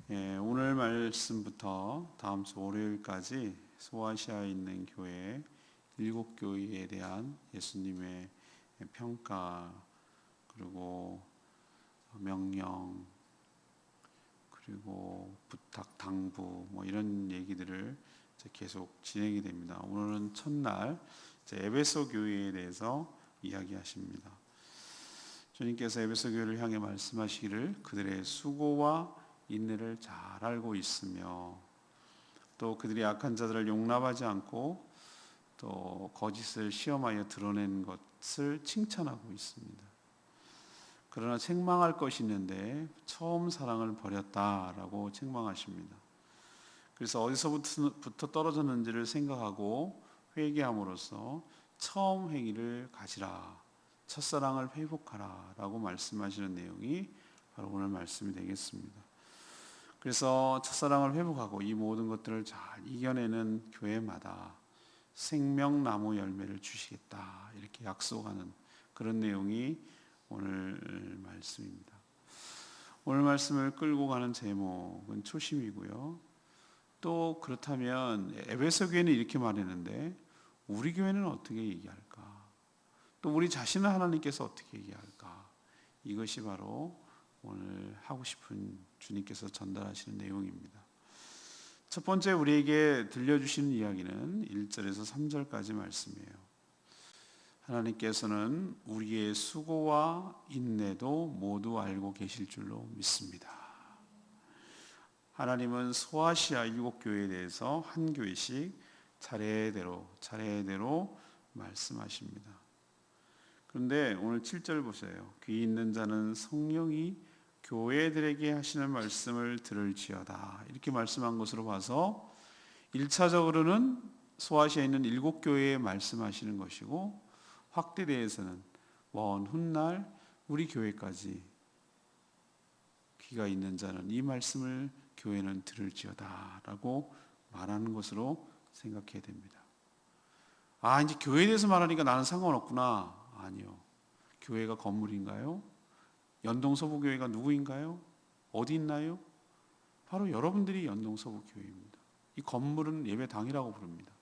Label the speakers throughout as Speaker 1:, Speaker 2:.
Speaker 1: 오늘 말씀부터 다음 주 월요일까지 소아시아에 있는 교회 7교회에 대한 예수님의 평가, 그리고 명령, 그리고 부탁, 당부 이런 얘기들을 계속 진행이 됩니다. 오늘은 첫날 에베소 교회에 대해서 이야기하십니다. 주님께서 에베소 교회를 향해 말씀하시기를 그들의 수고와 인내를 잘 알고 있으며 또 그들이 악한 자들을 용납하지 않고 또 거짓을 시험하여 드러낸 것을 칭찬하고 있습니다. 그러나 책망할 것이 있는데 처음 사랑을 버렸다라고 책망하십니다. 그래서 어디서부터 떨어졌는지를 생각하고 회개함으로써 처음 행위를 가지라, 첫사랑을 회복하라 라고 말씀하시는 내용이 바로 오늘 말씀이 되겠습니다. 그래서 첫사랑을 회복하고 이 모든 것들을 잘 이겨내는 교회마다 생명나무 열매를 주시겠다 이렇게 약속하는 그런 내용이 오늘 말씀입니다. 오늘 말씀을 끌고 가는 제목은 초심이고요. 또 그렇다면 에베소 교회는 이렇게 말했는데 우리 교회는 어떻게 얘기할까? 또 우리 자신을 하나님께서 어떻게 얘기할까? 이것이 바로 오늘 하고 싶은 주님께서 전달하시는 내용입니다. 첫 번째 우리에게 들려주시는 이야기는 1절에서 3절까지 말씀이에요. 하나님께서는 우리의 수고와 인내도 모두 알고 계실 줄로 믿습니다. 하나님은 소아시아 7교회에 대해서 한 교회씩 차례대로 말씀하십니다. 그런데 오늘 7절 보세요. 귀 있는 자는 성령이 교회들에게 하시는 말씀을 들을지어다 이렇게 말씀한 것으로 봐서 1차적으로는 소아시아에 있는 7교회에 말씀하시는 것이고 확대대에서는 먼 훗날 우리 교회까지 귀가 있는 자는 이 말씀을 교회는 들을지어다 라고 말하는 것으로 생각해야 됩니다. 이제 교회에 대해서 말하니까 나는 상관없구나. 아니요. 교회가 건물인가요? 연동서부교회가 누구인가요? 어디 있나요? 바로 여러분들이 연동서부교회입니다. 이 건물은 예배당이라고 부릅니다.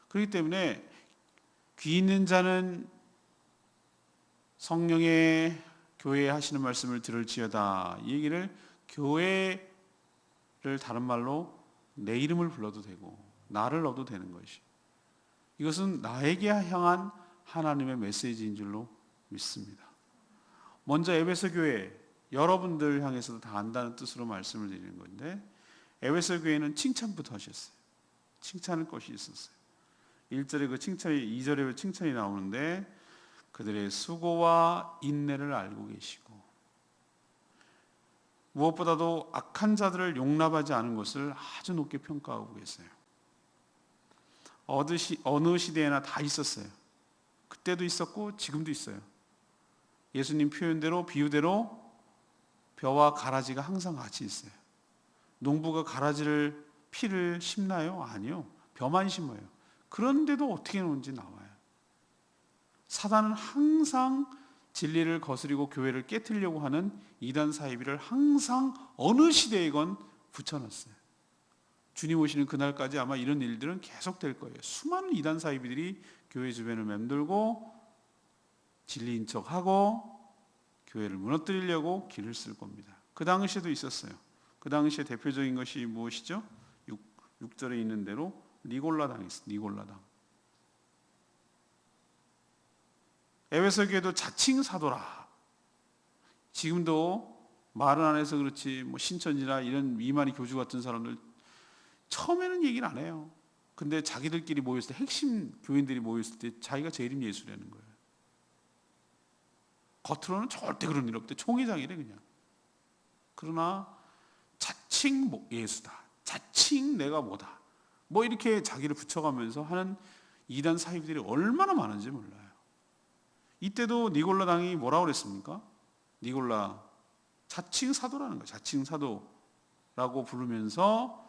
Speaker 1: 그렇기 때문에 귀 있는 자는 성령의 교회에 하시는 말씀을 들을지어다 이 얘기를 교회를 다른 말로 내 이름을 불러도 되고 나를 넣어도 되는 것이, 이것은 나에게 향한 하나님의 메시지인 줄로 믿습니다. 먼저 에베소 교회 여러분들 향해서도 다 안다는 뜻으로 말씀을 드리는 건데 에베소 교회는 칭찬부터 하셨어요. 칭찬할 것이 있었어요. 1절에 그 칭찬이 2절에 칭찬이 나오는데 그들의 수고와 인내를 알고 계시고 무엇보다도 악한 자들을 용납하지 않은 것을 아주 높게 평가하고 계세요. 어느 시대에나 다 있었어요. 그때도 있었고 지금도 있어요. 예수님 표현대로 비유대로 벼와 가라지가 항상 같이 있어요. 농부가 피를 심나요? 아니요. 벼만 심어요. 그런데도 어떻게 노는지 나와요. 사단은 항상 진리를 거스리고 교회를 깨트리려고 하는 이단 사이비를 항상 어느 시대에건 붙여놨어요. 주님 오시는 그날까지 아마 이런 일들은 계속될 거예요. 수많은 이단 사이비들이 교회 주변을 맴돌고 진리인 척하고 교회를 무너뜨리려고 길을 쓸 겁니다. 그 당시에도 있었어요. 그 당시에 대표적인 것이 무엇이죠? 6절에 있는 대로 니골라당이 있어요. 니골라당. 에베소 교회도 자칭 사도라. 지금도 말은 안 해서 그렇지 신천지나 이런 이만희 교주 같은 사람들 처음에는 얘기를 안 해요. 근데 자기들끼리 모였을 때 핵심 교인들이 모였을 때 자기가 제 이름 예수라는 거예요. 겉으로는 절대 그런 일 없대. 총회장이래 그냥. 그러나 자칭 예수다. 자칭 내가 뭐다. 이렇게 자기를 붙여가면서 하는 이단 사이비들이 얼마나 많은지 몰라요. 이때도 니골라 당이 뭐라고 그랬습니까? 니골라 자칭 사도라는 거예요. 자칭 사도라고 부르면서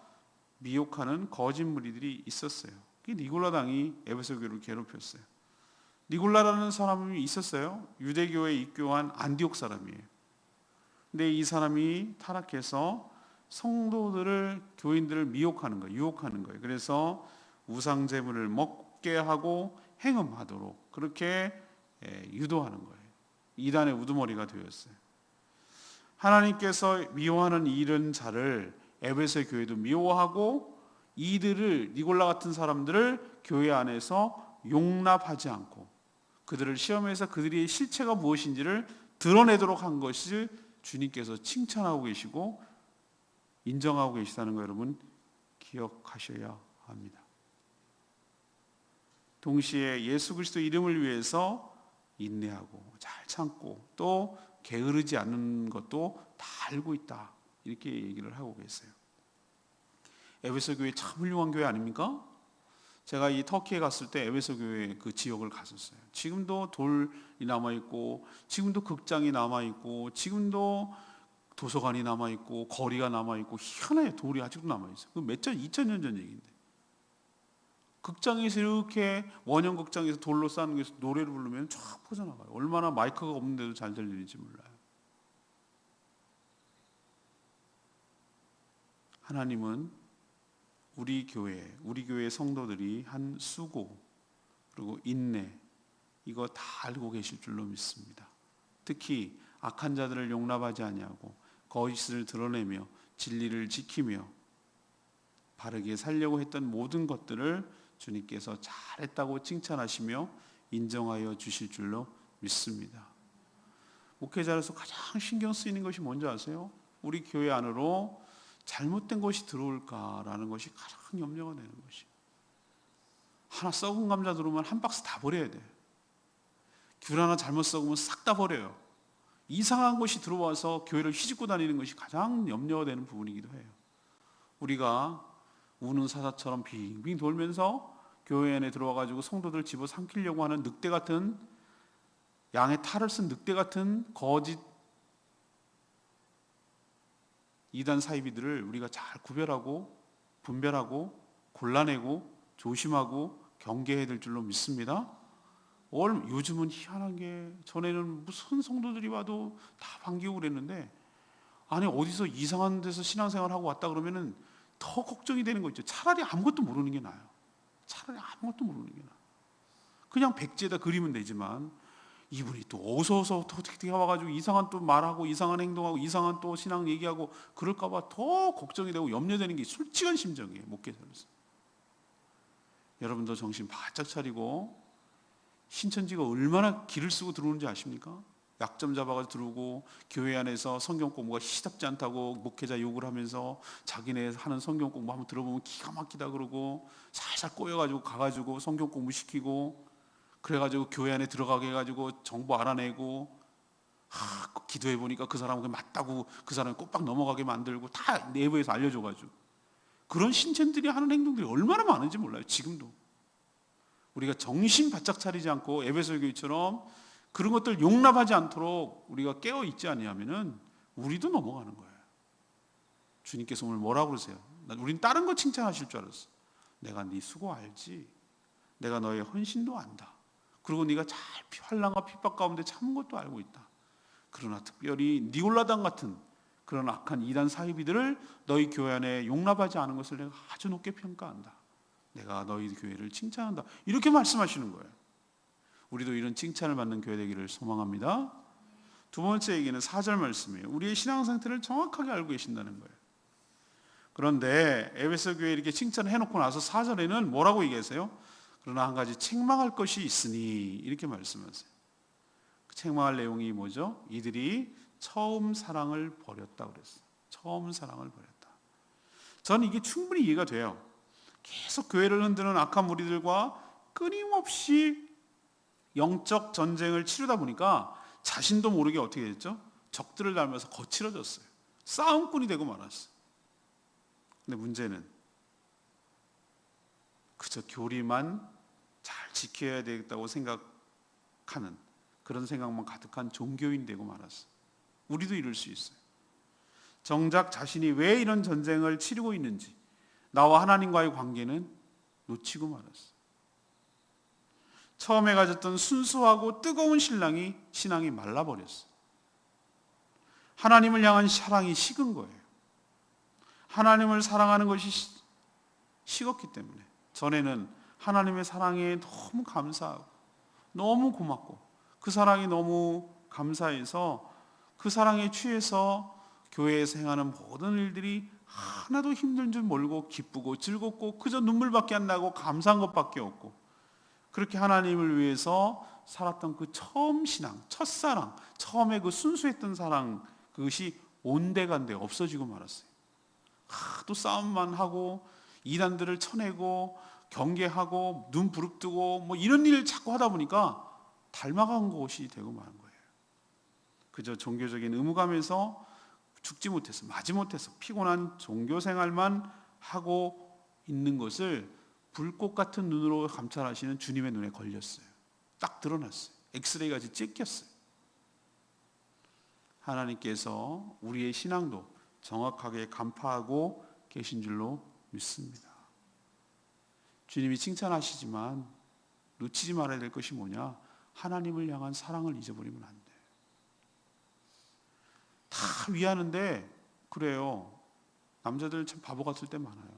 Speaker 1: 미혹하는 거짓 무리들이 있었어요. 니골라 당이 에베소 교회를 괴롭혔어요. 니골라라는 사람이 있었어요. 유대교에 입교한 안디옥 사람이에요. 근데 이 사람이 타락해서 성도들을, 교인들을 미혹하는 거예요. 유혹하는 거예요. 그래서 우상 제물을 먹게 하고 행음하도록 그렇게 유도하는 거예요. 이단의 우두머리가 되었어요. 하나님께서 미워하는 이런 자를 에베소 교회도 미워하고, 이들을, 니골라 같은 사람들을 교회 안에서 용납하지 않고 그들을 시험해서 그들의 실체가 무엇인지를 드러내도록 한 것이 주님께서 칭찬하고 계시고 인정하고 계시다는 거 여러분 기억하셔야 합니다. 동시에 예수 그리스도 이름을 위해서 인내하고 잘 참고 또 게으르지 않는 것도 다 알고 있다, 이렇게 얘기를 하고 계세요. 에베소 교회 참 훌륭한 교회 아닙니까? 제가 이 터키에 갔을 때 에베소 교회 그 지역을 갔었어요. 지금도 돌이 남아있고, 지금도 극장이 남아있고, 지금도 도서관이 남아있고, 거리가 남아있고, 희한해. 돌이 아직도 남아있어요. 그 몇 천, 2000년 전 얘기인데, 극장에서 이렇게 원형 극장에서 돌로 쌓는 것에서 노래를 부르면 쫙 퍼져나가요. 얼마나 마이크가 없는데도 잘 들리는지 몰라요. 하나님은 우리 교회 성도들이 한 수고 그리고 인내, 이거 다 알고 계실 줄로 믿습니다. 특히 악한 자들을 용납하지 아니하고 거짓을 드러내며 진리를 지키며 바르게 살려고 했던 모든 것들을 주님께서 잘했다고 칭찬하시며 인정하여 주실 줄로 믿습니다. 목회자로서 가장 신경 쓰이는 것이 뭔지 아세요? 우리 교회 안으로 잘못된 것이 들어올까라는 것이 가장 염려가 되는 것이. 하나 썩은 감자 들어오면 한 박스 다 버려야 돼. 귤 하나 잘못 썩으면 싹 다 버려요. 이상한 것이 들어와서 교회를 휘짓고 다니는 것이 가장 염려가 되는 부분이기도 해요. 우리가 우는 사자처럼 빙빙 돌면서 교회 안에 들어와가지고 성도들 집어삼키려고 하는 늑대 같은, 양의 탈을 쓴 늑대 같은 거짓 이단 사이비들을 우리가 잘 구별하고 분별하고 골라내고 조심하고 경계해야 될 줄로 믿습니다. 요즘은 희한한 게, 전에는 무슨 성도들이 와도 다 반기고 그랬는데, 아니 어디서 이상한 데서 신앙생활하고 왔다 그러면은 더 걱정이 되는 거 있죠. 차라리 아무것도 모르는 게 나아요. 차라리 아무것도 모르는 게 나아요. 그냥 백지에다 그리면 되지만, 이분이 또 어서서 어떻게 와가지고 이상한 또 말하고 이상한 행동하고 이상한 또 신앙 얘기하고 그럴까봐 더 걱정이 되고 염려되는 게 솔직한 심정이에요. 목회자로서. 여러분도 정신 바짝 차리고, 신천지가 얼마나 기를 쓰고 들어오는지 아십니까? 약점 잡아가지고 들어오고, 교회 안에서 성경 공부가 시답지 않다고 목회자 욕을 하면서 자기네 하는 성경 공부 한번 들어보면 기가 막히다 그러고, 살살 꼬여가지고 가가지고 성경 공부 시키고, 그래가지고 교회 안에 들어가게 해가지고 정보 알아내고, 기도해 보니까 그 사람은 맞다고 그 사람이 꼬박 넘어가게 만들고, 다 내부에서 알려줘가지고. 그런 신천들이 하는 행동들이 얼마나 많은지 몰라요. 지금도 우리가 정신 바짝 차리지 않고 에베소 교회처럼 그런 것들 용납하지 않도록 우리가 깨어 있지 아니하면은 우리도 넘어가는 거예요. 주님께서 오늘 뭐라고 그러세요? 우린 다른 거 칭찬하실 줄 알았어. 내가 네 수고 알지. 내가 너의 헌신도 안다. 그리고 네가 잘 환난과 핍박 가운데 참은 것도 알고 있다. 그러나 특별히 니골라당 같은 그런 악한 이단 사이비들을 너희 교회 안에 용납하지 않은 것을 내가 아주 높게 평가한다. 내가 너희 교회를 칭찬한다. 이렇게 말씀하시는 거예요. 우리도 이런 칭찬을 받는 교회 되기를 소망합니다. 두 번째 얘기는 4절 말씀이에요. 우리의 신앙 상태를 정확하게 알고 계신다는 거예요. 그런데 에베소 교회 이렇게 칭찬을 해놓고 나서 4절에는 뭐라고 얘기하세요? 그러나 한 가지 책망할 것이 있으니, 이렇게 말씀하세요. 그 책망할 내용이 뭐죠? 이들이 처음 사랑을 버렸다 그랬어요. 처음 사랑을 버렸다. 저는 이게 충분히 이해가 돼요. 계속 교회를 흔드는 악한 무리들과 끊임없이 영적 전쟁을 치르다 보니까 자신도 모르게 어떻게 됐죠? 적들을 닮아서 거칠어졌어요. 싸움꾼이 되고 말았어요. 근데 문제는 그저 교리만 잘 지켜야 되겠다고 생각하는, 그런 생각만 가득한 종교인 되고 말았어요. 우리도 이럴 수 있어요. 정작 자신이 왜 이런 전쟁을 치르고 있는지, 나와 하나님과의 관계는 놓치고 말았어요. 처음에 가졌던 순수하고 뜨거운 신앙이 말라버렸어요. 하나님을 향한 사랑이 식은 거예요. 하나님을 사랑하는 것이 식었기 때문에, 전에는 하나님의 사랑에 너무 감사하고 너무 고맙고 그 사랑이 너무 감사해서 그 사랑에 취해서 교회에서 행하는 모든 일들이 하나도 힘든 줄 모르고 기쁘고 즐겁고 그저 눈물밖에 안 나고 감사한 것밖에 없고, 그렇게 하나님을 위해서 살았던 그 처음 신앙, 첫사랑, 처음에 그 순수했던 사랑, 그것이 온데간데 없어지고 말았어요. 또 싸움만 하고 이단들을 쳐내고 경계하고 눈 부릅뜨고 뭐 이런 일을 자꾸 하다 보니까 닮아간 것이 되고 마는 거예요. 그저 종교적인 의무감에서 죽지 못해서 마지 못해서 피곤한 종교 생활만 하고 있는 것을 불꽃 같은 눈으로 감찰하시는 주님의 눈에 걸렸어요. 딱 드러났어요. 엑스레이 같이 찍혔어요. 하나님께서 우리의 신앙도 정확하게 간파하고 계신 줄로 믿습니다. 주님이 칭찬하시지만 놓치지 말아야 될 것이 뭐냐? 하나님을 향한 사랑을 잊어버리면 안 돼. 다 위하는데 그래요. 남자들 참 바보 같을 때 많아요.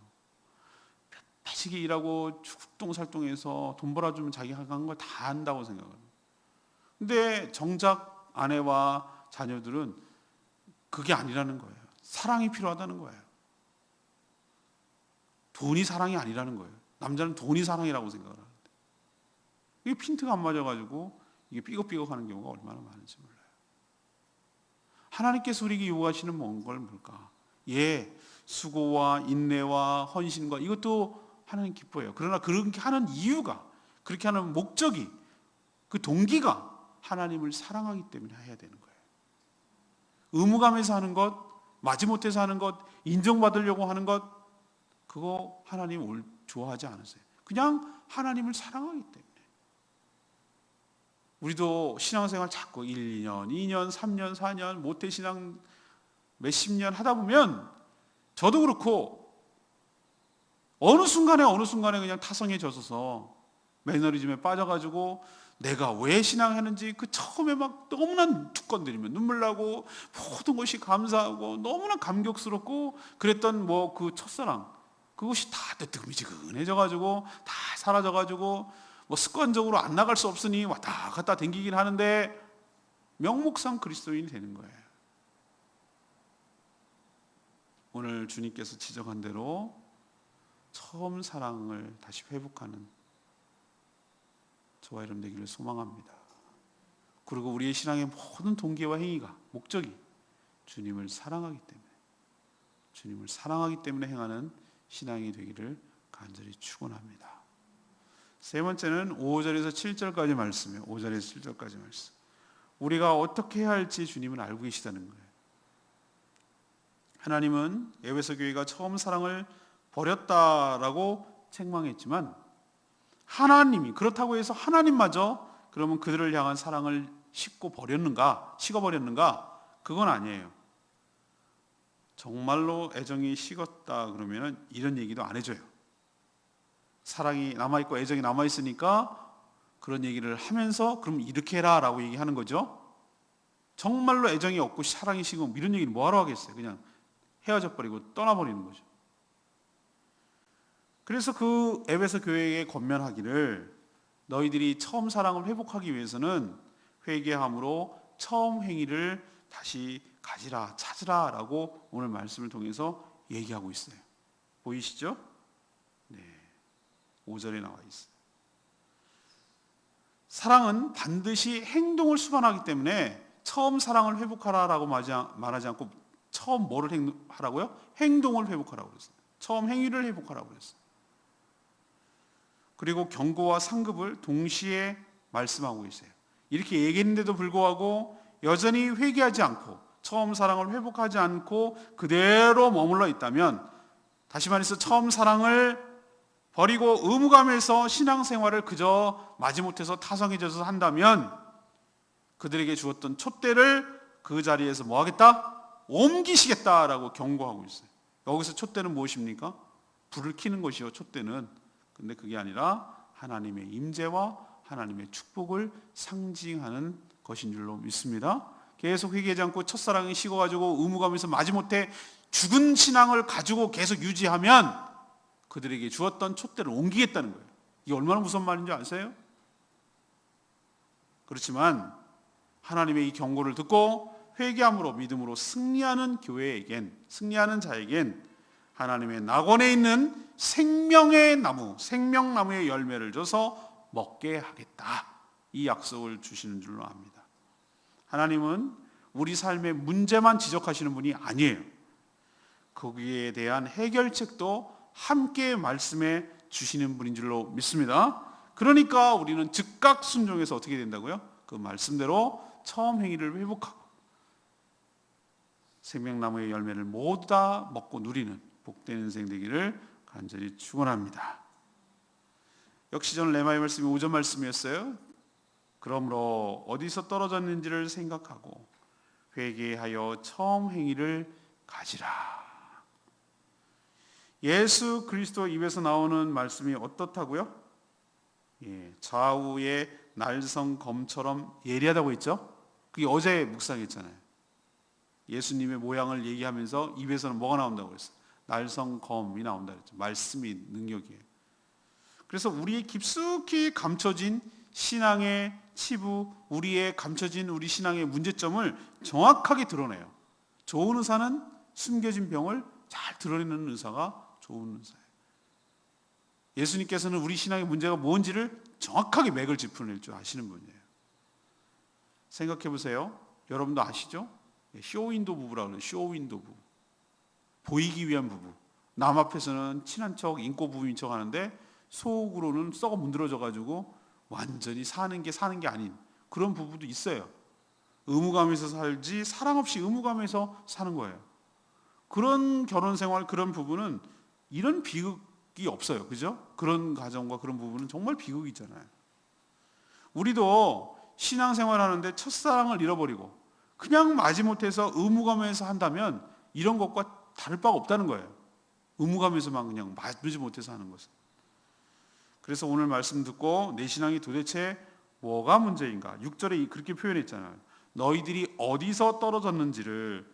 Speaker 1: 패시게 일하고 죽동살동해서 돈 벌어주면 자기가 한 걸 다 한다고 생각해요. 근데 정작 아내와 자녀들은 그게 아니라는 거예요. 사랑이 필요하다는 거예요. 돈이 사랑이 아니라는 거예요. 남자는 돈이 사랑이라고 생각을 하는데 이게 핀트가 안 맞아가지고 이게 삐걱삐걱하는 경우가 얼마나 많은지 몰라요. 하나님께서 우리에게 요구하시는 걸 뭘까? 수고와 인내와 헌신과 이것도 하나님 기뻐해요. 그러나 그렇게 하는 이유가, 그렇게 하는 목적이, 그 동기가 하나님을 사랑하기 때문에 해야 되는 거예요. 의무감에서 하는 것, 마지못해서 하는 것, 인정받으려고 하는 것, 그거 하나님 좋아하지 않으세요. 그냥 하나님을 사랑하기 때문에. 우리도 신앙생활 자꾸 1, 2년, 2년, 3년, 4년 모태신앙 몇십 년 하다 보면 저도 그렇고 어느 순간에 그냥 타성에 젖어서 매너리즘에 빠져가지고 내가 왜 신앙하는지 그 처음에 막 너무나 두건드리면 눈물 나고 모든 것이 감사하고 너무나 감격스럽고 그랬던 그 첫사랑, 그것이 다 뜨뜻미지근해져가지고 다 사라져가지고 습관적으로 안 나갈 수 없으니 왔다 갔다 댕기긴 하는데 명목상 그리스도인이 되는 거예요. 오늘 주님께서 지적한 대로 처음 사랑을 다시 회복하는 저와 여러분 되기를 소망합니다. 그리고 우리의 신앙의 모든 동기와 행위가, 목적이 주님을 사랑하기 때문에 행하는 신앙이 되기를 간절히 축원합니다. 세 번째는 5절에서 7절까지 말씀이에요. 5절에서 7절까지 말씀. 우리가 어떻게 해야 할지 주님은 알고 계시다는 거예요. 하나님은 에베소 교회가 처음 사랑을 버렸다라고 책망했지만 하나님이, 그렇다고 해서 하나님마저 그러면 그들을 향한 사랑을 식어버렸는가? 그건 아니에요. 정말로 애정이 식었다 그러면 이런 얘기도 안 해줘요. 사랑이 남아있고 애정이 남아있으니까 그런 얘기를 하면서 그럼 이렇게 해라 라고 얘기하는 거죠. 정말로 애정이 없고 사랑이 식으면 이런 얘기는 뭐하러 하겠어요. 그냥 헤어져 버리고 떠나버리는 거죠. 그래서 그 에베소 교회에 권면하기를 너희들이 처음 사랑을 회복하기 위해서는 회개함으로 처음 행위를 다시 가지라, 찾으라 라고 오늘 말씀을 통해서 얘기하고 있어요. 보이시죠? 네, 5절에 나와 있어요. 사랑은 반드시 행동을 수반하기 때문에 처음 사랑을 회복하라라고 말하지 않고 처음 뭐를 하라고요? 행동을 회복하라고 그랬어요. 처음 행위를 회복하라고 그랬어요. 그리고 경고와 상급을 동시에 말씀하고 있어요. 이렇게 얘기했는데도 불구하고 여전히 회개하지 않고 처음 사랑을 회복하지 않고 그대로 머물러 있다면, 다시 말해서 처음 사랑을 버리고 의무감에서 신앙생활을 그저 마지못해서 타성해져서 한다면 그들에게 주었던 촛대를 그 자리에서 뭐 하겠다? 옮기시겠다라고 경고하고 있어요. 여기서 촛대는 무엇입니까? 불을 켜는 것이요, 촛대는. 근데 그게 아니라 하나님의 임재와 하나님의 축복을 상징하는 것인 줄로 믿습니다. 계속 회개하지 않고 첫사랑이 식어가지고 의무감에서 마지못해 죽은 신앙을 가지고 계속 유지하면 그들에게 주었던 촛대를 옮기겠다는 거예요. 이게 얼마나 무서운 말인지 아세요? 그렇지만 하나님의 이 경고를 듣고 회개함으로 믿음으로 승리하는 자에겐 하나님의 낙원에 있는 생명의 나무, 생명나무의 열매를 줘서 먹게 하겠다. 이 약속을 주시는 줄로 압니다. 하나님은 우리 삶의 문제만 지적하시는 분이 아니에요. 거기에 대한 해결책도 함께 말씀해 주시는 분인 줄로 믿습니다. 그러니까 우리는 즉각 순종해서 어떻게 된다고요? 그 말씀대로 처음 행위를 회복하고 생명나무의 열매를 모두 다 먹고 누리는 복된 인생 되기를 간절히 축원합니다. 역시 저는 레마의 말씀이 5절 말씀이었어요. 그러므로 어디서 떨어졌는지를 생각하고 회개하여 처음 행위를 가지라. 예수 그리스도 입에서 나오는 말씀이 어떻다고요? 좌우의 날성 검처럼 예리하다고 했죠? 그게 어제 묵상했잖아요. 예수님의 모양을 얘기하면서 입에서는 뭐가 나온다고 그랬어요? 날성 검이 나온다고 했죠. 말씀이 능력이에요. 그래서 우리의 깊숙이 감춰진 신앙의 치부, 우리의 감춰진 우리 신앙의 문제점을 정확하게 드러내요. 좋은 의사는 숨겨진 병을 잘 드러내는 의사가 좋은 의사예요. 예수님께서는 우리 신앙의 문제가 뭔지를 정확하게 맥을 짚어낼 줄 아시는 분이에요. 생각해 보세요. 여러분도 아시죠? 쇼윈도 부부라고 해요. 쇼윈도 부부. 보이기 위한 부부. 남 앞에서는 친한 척, 인고 부부인 척 하는데 속으로는 썩어 문드러져 가지고 완전히 사는 게 아닌 그런 부부도 있어요. 의무감에서 살지 사랑 없이 의무감에서 사는 거예요. 그런 결혼 생활, 그런 부부는 이런 비극이 없어요. 그죠? 그런 가정과 그런 부부는 정말 비극이잖아요. 우리도 신앙생활 하는데 첫사랑을 잃어버리고 그냥 마지못해서 의무감에서 한다면 이런 것과 다를 바가 없다는 거예요. 의무감에서만 그냥 마지못해서 하는 것은. 그래서 오늘 말씀 듣고 내 신앙이 도대체 뭐가 문제인가? 6절에 그렇게 표현했잖아요. 너희들이 어디서 떨어졌는지를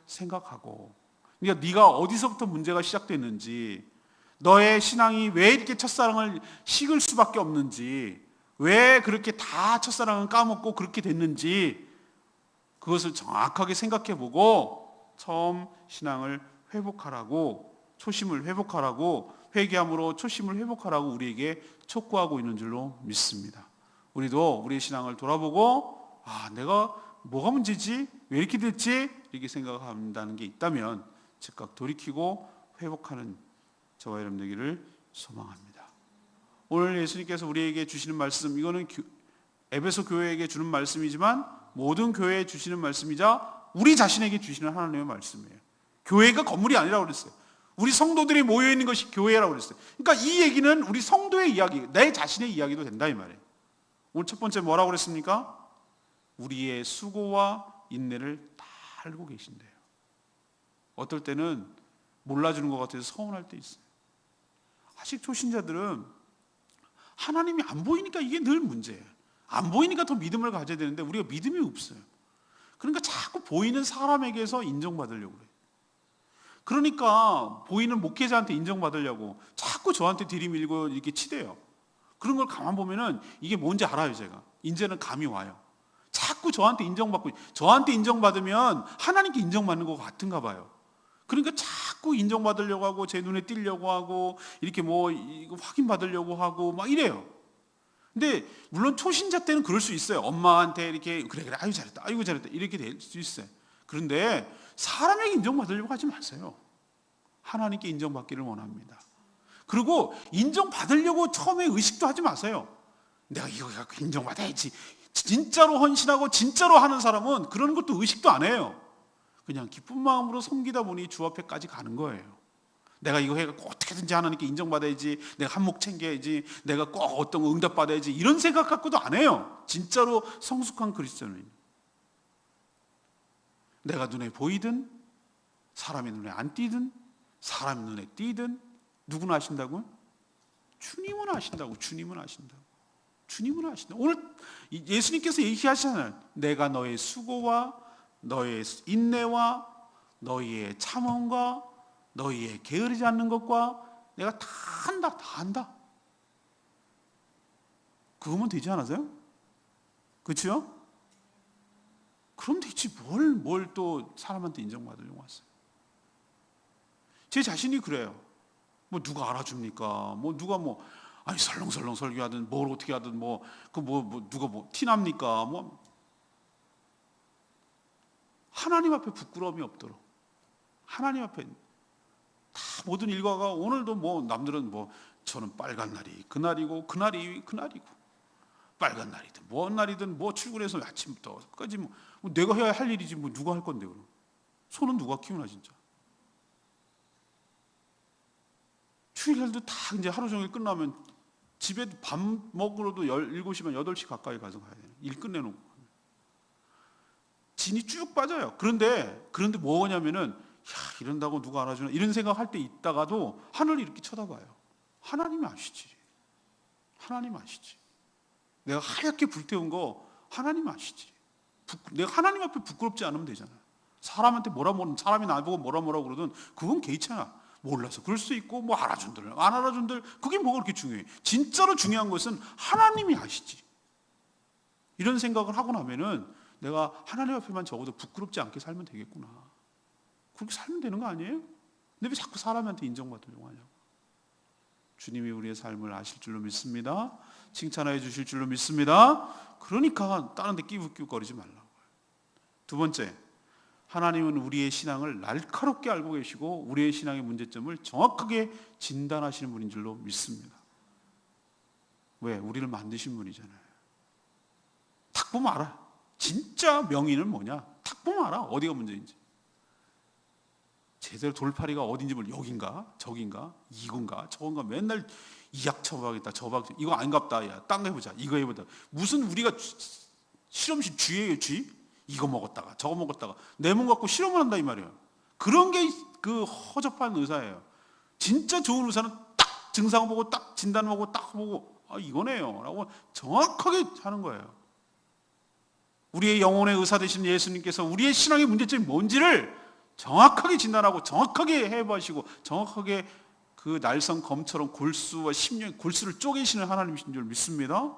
Speaker 1: 생각하고, 그러니까 네가 어디서부터 문제가 시작됐는지, 너의 신앙이 왜 이렇게 첫사랑을 식을 수밖에 없는지, 왜 그렇게 다 첫사랑을 까먹고 그렇게 됐는지 그것을 정확하게 생각해보고 처음 신앙을 회복하라고, 초심을 회복하라고, 회개함으로 초심을 회복하라고 우리에게 촉구하고 있는 줄로 믿습니다. 우리도 우리의 신앙을 돌아보고 내가 뭐가 문제지? 왜 이렇게 됐지? 이렇게 생각한다는 게 있다면 즉각 돌이키고 회복하는 저와 여러분 되기를 소망합니다. 오늘 예수님께서 우리에게 주시는 말씀, 이거는 에베소 교회에게 주는 말씀이지만 모든 교회에 주시는 말씀이자 우리 자신에게 주시는 하나님의 말씀이에요. 교회가 건물이 아니라고 그랬어요. 우리 성도들이 모여있는 것이 교회라고 그랬어요. 그러니까 이 얘기는 우리 성도의 이야기, 내 자신의 이야기도 된다 이 말이에요. 오늘 첫 번째 뭐라고 그랬습니까? 우리의 수고와 인내를 다 알고 계신대요. 어떨 때는 몰라주는 것 같아서 서운할 때 있어요. 아직 초신자들은 하나님이 안 보이니까 이게 늘 문제예요. 안 보이니까 더 믿음을 가져야 되는데 우리가 믿음이 없어요. 그러니까 자꾸 보이는 사람에게서 인정받으려고 그래요. 그러니까 보이는 목회자한테 인정받으려고 자꾸 저한테 들이밀고 이렇게 치대요. 그런 걸 가만 보면은 이게 뭔지 알아요, 제가. 이제는 감이 와요. 자꾸 저한테 인정받고, 저한테 인정받으면 하나님께 인정받는 것 같은가 봐요. 그러니까 자꾸 인정받으려고 하고, 제 눈에 띄려고 하고, 이렇게 이거 확인받으려고 하고, 막 이래요. 근데, 물론 초신자 때는 그럴 수 있어요. 엄마한테 이렇게, 그래, 아유, 잘했다, 아이고, 잘했다, 이렇게 될 수 있어요. 그런데, 사람에게 인정받으려고 하지 마세요. 하나님께 인정받기를 원합니다. 그리고, 인정받으려고 처음에 의식도 하지 마세요. 내가 이거 갖고 인정받아야지. 진짜로 헌신하고, 진짜로 하는 사람은 그런 것도 의식도 안 해요. 그냥 기쁜 마음으로 섬기다 보니 주 앞에까지 가는 거예요. 내가 이거 해갖고 어떻게든지 하나님께 인정받아야지, 내가 한몫 챙겨야지, 내가 꼭 어떤 거 응답받아야지, 이런 생각 갖고도 안 해요. 진짜로 성숙한 그리스도인은. 내가 눈에 보이든 사람의 눈에 안 띄든 사람의 눈에 띄든 누구나 아신다고요? 주님은 아신다고. 주님은 아신다고. 주님은 아신다고. 오늘 예수님께서 얘기하시잖아요. 내가 너의 수고와 너의 인내와 너희의 참음과 너희의 게으르지 않는 것과 내가 다 한다, 다 한다. 그거면 되지 않으세요? 그렇죠? 그럼 되지 뭘 또 사람한테 인정받으려고 하세요? 제 자신이 그래요. 뭐 누가 알아줍니까? 뭐 누가 뭐 아니 설렁설렁 설교하든 뭘 어떻게 하든 누가 티납니까? 하나님 앞에 부끄러움이 없도록 하나님 앞에 다 모든 일과가 오늘도 남들은 저는 빨간 날이 그날이고 그날이 그날이고 빨간 날이든 뭔 날이든 출근해서 아침부터 끝까지 내가 해야 할 일이지 누가 할 건데 그럼 소는 누가 키우나 진짜. 휴일날도 다 이제 하루 종일 끝나면 집에 밥 먹으러도 7시면 8시 가까이 가서 가야 돼요. 일 끝내놓고. 진이 쭉 빠져요. 그런데 뭐냐면은 이런다고 누가 알아주나 이런 생각할 때 있다가도 하늘을 이렇게 쳐다봐요. 하나님이 아시지. 하나님 아시지. 내가 하얗게 불태운 거 하나님 아시지. 내가 하나님 앞에 부끄럽지 않으면 되잖아요. 사람한테 사람이 나보고 뭐라고 그러든 그건 개의차야. 몰라서 그럴 수 있고 알아준들 안 알아준들 그게 뭐가 그렇게 중요해. 진짜로 중요한 것은 하나님이 아시지. 이런 생각을 하고 나면은 내가 하나님 앞에만 적어도 부끄럽지 않게 살면 되겠구나. 그렇게 살면 되는 거 아니에요? 근데 왜 자꾸 사람한테 인정받으려고 하냐고. 주님이 우리의 삶을 아실 줄로 믿습니다. 칭찬해 주실 줄로 믿습니다. 그러니까 다른 데 끼우끼우거리지 말라고. 두 번째, 하나님은 우리의 신앙을 날카롭게 알고 계시고 우리의 신앙의 문제점을 정확하게 진단하시는 분인 줄로 믿습니다. 왜? 우리를 만드신 분이잖아요. 딱 보면 알아. 진짜 명의는 뭐냐? 딱 보면 알아. 어디가 문제인지. 제대로 돌팔이가 어딘지 몰라. 여긴가? 저긴가? 이건가? 저건가? 맨날 이약 처방했다. 저방 이거 아닌갑다. 야, 딴 거 해보자. 이거 해보자. 무슨 우리가 실험실 쥐예요, 쥐? 이거 먹었다가 저거 먹었다가 내 몸 갖고 실험을 한다 이 말이에요. 그런 게 그 허접한 의사예요. 진짜 좋은 의사는 딱 증상 보고 딱 진단 보고 딱 보고 이거네요 라고 정확하게 하는 거예요. 우리의 영혼의 의사 되신 예수님께서 우리의 신앙의 문제점이 뭔지를 정확하게 진단하고 정확하게 해보시고 정확하게 그 날선 검처럼 골수와 심령 골수를 쪼개시는 하나님이신 줄 믿습니다.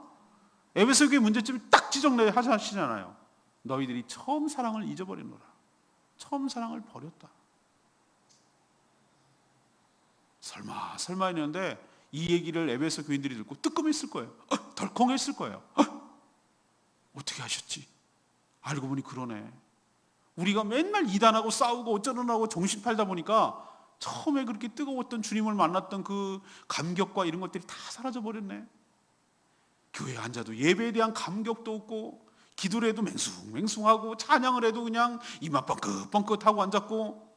Speaker 1: 에베소 교회 문제점이 딱 지적하시잖아요. 너희들이 처음 사랑을 잊어버리노라. 처음 사랑을 버렸다. 설마 했는데 이 얘기를 에베소 교인들이 듣고 뜨끔했을 거예요. 덜컹했을 거예요. 어떻게 하셨지? 알고 보니 그러네. 우리가 맨날 이단하고 싸우고 어쩌려고 정신 팔다 보니까 처음에 그렇게 뜨거웠던 주님을 만났던 그 감격과 이런 것들이 다 사라져버렸네. 교회에 앉아도 예배에 대한 감격도 없고 기도를 해도 맹숭맹숭하고 찬양을 해도 그냥 이만 뻥긋뻥긋하고 앉았고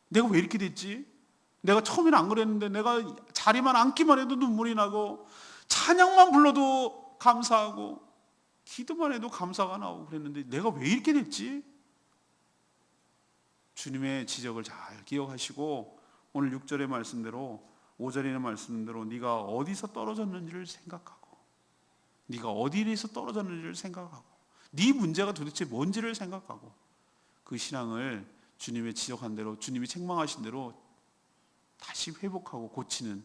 Speaker 1: 내가 왜 이렇게 됐지? 내가 처음에는 안 그랬는데 내가 자리만 앉기만 해도 눈물이 나고 찬양만 불러도 감사하고 기도만 해도 감사가 나오고 그랬는데 내가 왜 이렇게 됐지? 주님의 지적을 잘 기억하시고 오늘 6절의 말씀대로 5절에 있는 말씀대로 네가 어디서 떨어졌는지를 생각하고 네가 어디에서 떨어졌는지를 생각하고 네 문제가 도대체 뭔지를 생각하고 그 신앙을 주님의 지적한 대로 주님이 책망하신 대로 다시 회복하고 고치는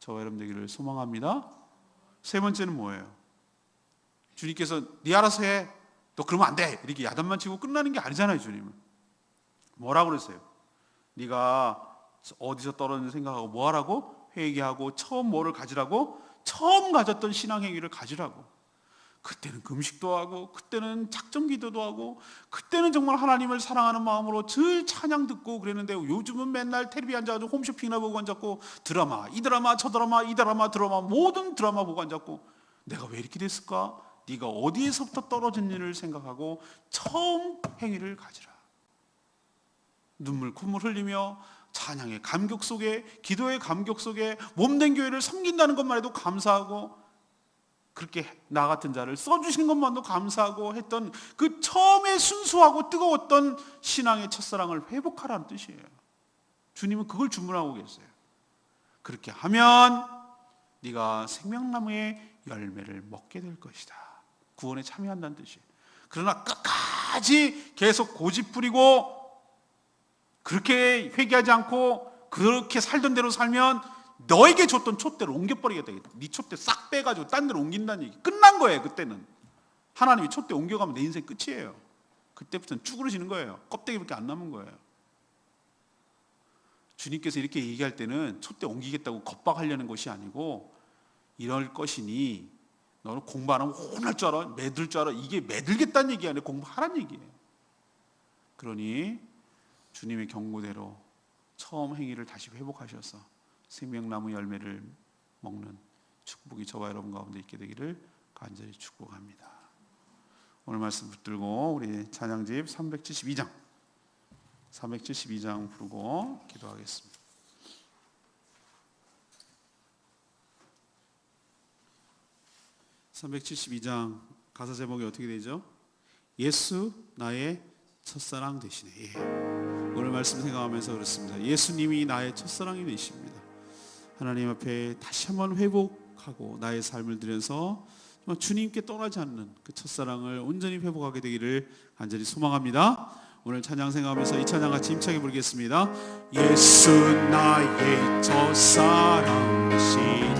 Speaker 1: 저와 여러분 되기를 소망합니다. 세 번째는 뭐예요? 주님께서 네 알아서 해. 너 그러면 안 돼. 이렇게 야단만 치고 끝나는 게 아니잖아요. 주님은 뭐라고 그랬어요? 네가 어디서 떨어졌는지 생각하고 뭐 하라고? 회개하고 처음 뭐를 가지라고? 처음 가졌던 신앙 행위를 가지라고. 그때는 금식도 하고 그때는 작정기도도 하고 그때는 정말 하나님을 사랑하는 마음으로 늘 찬양 듣고 그랬는데 요즘은 맨날 텔레비 앉아가지고 홈쇼핑이나 보고 앉았고 드라마 이 드라마 저 드라마 이 드라마 모든 드라마 보고 앉았고 내가 왜 이렇게 됐을까? 네가 어디에서부터 떨어진 일을 생각하고 처음 행위를 가지라. 눈물 콧물 흘리며 찬양의 감격 속에 기도의 감격 속에 몸된 교회를 섬긴다는 것만 해도 감사하고 그렇게 나 같은 자를 써주신 것만도 감사하고 했던 그 처음에 순수하고 뜨거웠던 신앙의 첫사랑을 회복하라는 뜻이에요. 주님은 그걸 주문하고 계세요. 그렇게 하면 네가 생명나무의 열매를 먹게 될 것이다. 구원에 참여한다는 뜻이에요. 그러나 끝까지 계속 고집 부리고 그렇게 회개하지 않고 그렇게 살던 대로 살면 너에게 줬던 촛대로 옮겨버리겠다. 네 촛대 싹 빼가지고 딴 데로 옮긴다는 얘기. 끝난 거예요. 그때는 하나님이 촛대 옮겨가면 내 인생 끝이에요. 그때부터는 쭈그러지는 거예요. 껍데기밖에 안 남은 거예요. 주님께서 이렇게 얘기할 때는 촛대 옮기겠다고 겁박하려는 것이 아니고, 이럴 것이니 너는 공부 안 하면 혼날 줄 알아? 매들 줄 알아? 이게 매들겠다는 얘기 아니에요. 공부하라는 얘기예요. 그러니 주님의 경고대로 처음 행위를 다시 회복하셔서 생명나무 열매를 먹는 축복이 저와 여러분 가운데 있게 되기를 간절히 축복합니다. 오늘 말씀 붙들고 우리 찬양집 372장 부르고 기도하겠습니다. 372장 가사 제목이 어떻게 되죠? 예수 나의 첫사랑 되시네. 오늘 말씀 생각하면서 그렇습니다. 예수님이 나의 첫사랑이 되십니다. 하나님 앞에 다시 한번 회복하고 나의 삶을 들여서 주님께 떠나지 않는 그 첫사랑을 온전히 회복하게 되기를 간절히 소망합니다. 오늘 찬양 생각하면서 이 찬양 같이 힘차게 부르겠습니다. 예수 나의 첫사랑 되시네.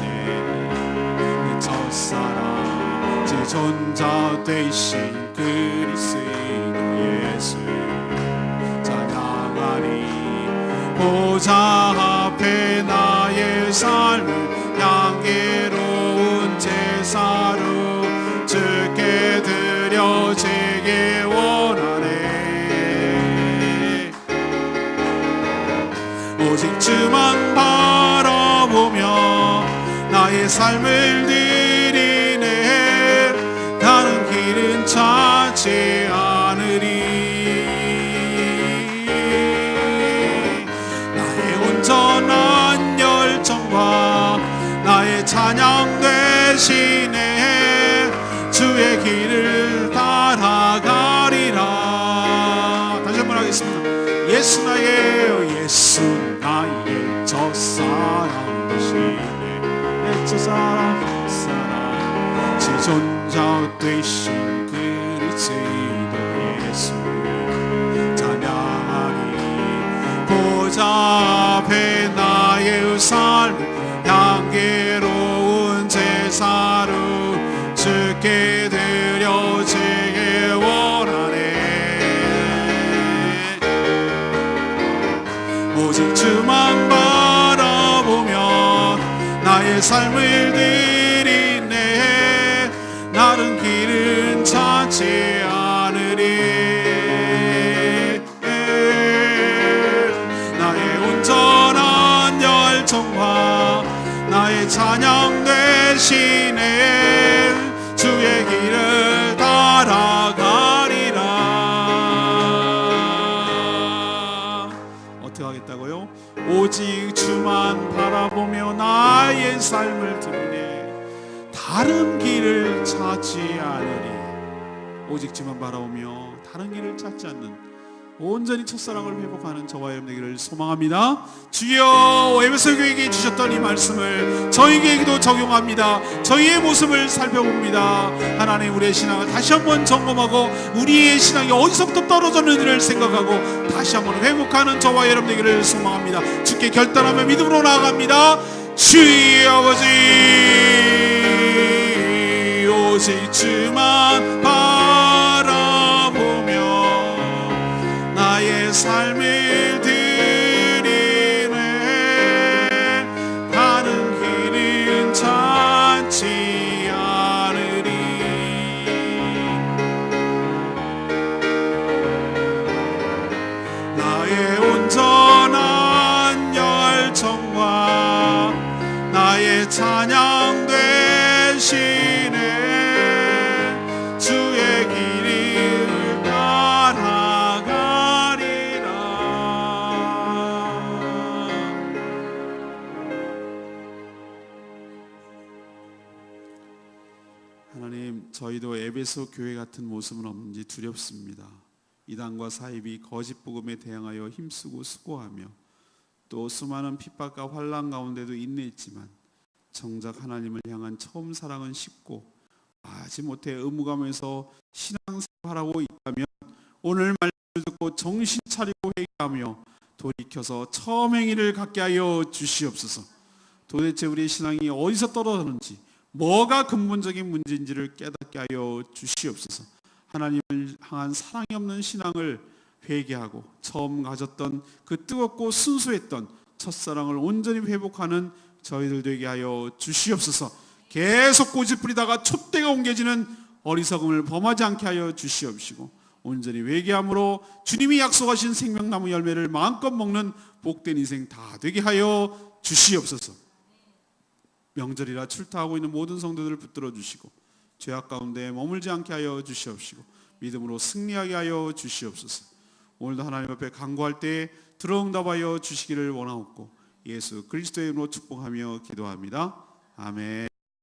Speaker 1: 내 첫사랑 제존자 되신 그리스도 예수 찬양하리. 보좌 앞에 나의 삶을 향기로운 제사로 주께 드려지기 원하네. 오직 주만 바라보며 나의 삶을 드리네. 다른 길은 찾지 않으리. 나의 온전한 열정과 나의 찬양 대신에 주의 길을 따라가리라. 다시 한번 하겠습니다. 예수 나의 첫사랑 되시네. 내 첫사랑 지존자 되신 그리스도 예수 찬양하리. 보좌 앞에 나의 삶을 향기로운 제사로 주께 드려지기 원하네. 오직 주만 바라보며 나의 삶을 드리네. 다른 길은 찾지 않으리. 나의 온전한 열정과 나의 찬양 대신에 주의 길을 따라가리라. 어떻게 하겠다고요? 오직 주만 바라보며 나의 삶을 드리네. 다른 길을 찾지 않으리. 오직 주만 바라보며 다른 길을 찾지 않는 온전히 첫사랑을 회복하는 저와 여러분 되기를 소망합니다. 주여, 에베소 교회에게 주셨던 이 말씀을 저희에게도 적용합니다. 저희의 모습을 살펴봅니다. 하나님, 우리의 신앙을 다시 한번 점검하고 우리의 신앙이 어디서부터 떨어졌는지를 생각하고 다시 한번 회복하는 저와 여러분 되기를 소망합니다. 주께 결단하며 믿음으로 나아갑니다. 주의 아버지, 오직 주만 바라보며 나의 삶을 드리네. 다른 길은 찾지 않으리. 나의 온전한 열정과 나의 찬양 대신에 주의 길을 따라가리라. 하나님, 저희도 에베소 교회 같은 모습은 없는지 두렵습니다. 이단과 사입이 거짓 복음에 대항하여 힘쓰고 수고하며 또 수많은 핍박과 환난 가운데도 인내했지만 정작 하나님을 향한 처음 사랑은 쉽고 하지 못해 의무감에서 신앙생활하고 있다면 오늘 말씀을 듣고 정신 차리고 회개하며 돌이켜서 처음 행위를 갖게 하여 주시옵소서. 도대체 우리의 신앙이 어디서 떨어졌는지, 뭐가 근본적인 문제인지를 깨닫게 하여 주시옵소서. 하나님을 향한 사랑이 없는 신앙을 회개하고 처음 가졌던 그 뜨겁고 순수했던 첫사랑을 온전히 회복하는 저희들 되게 하여 주시옵소서. 계속 고집부리다가 촛대가 옮겨지는 어리석음을 범하지 않게 하여 주시옵시고, 온전히 회개함으로 주님이 약속하신 생명나무 열매를 마음껏 먹는 복된 인생 다 되게 하여 주시옵소서. 명절이라 출타하고 있는 모든 성도들을 붙들어 주시고 죄악 가운데 머물지 않게 하여 주시옵시고 믿음으로 승리하게 하여 주시옵소서. 오늘도 하나님 앞에 간구할 때 들어응답하여 주시기를 원하옵고 예수 그리스도의 이름으로 축복하며 기도합니다. 아멘.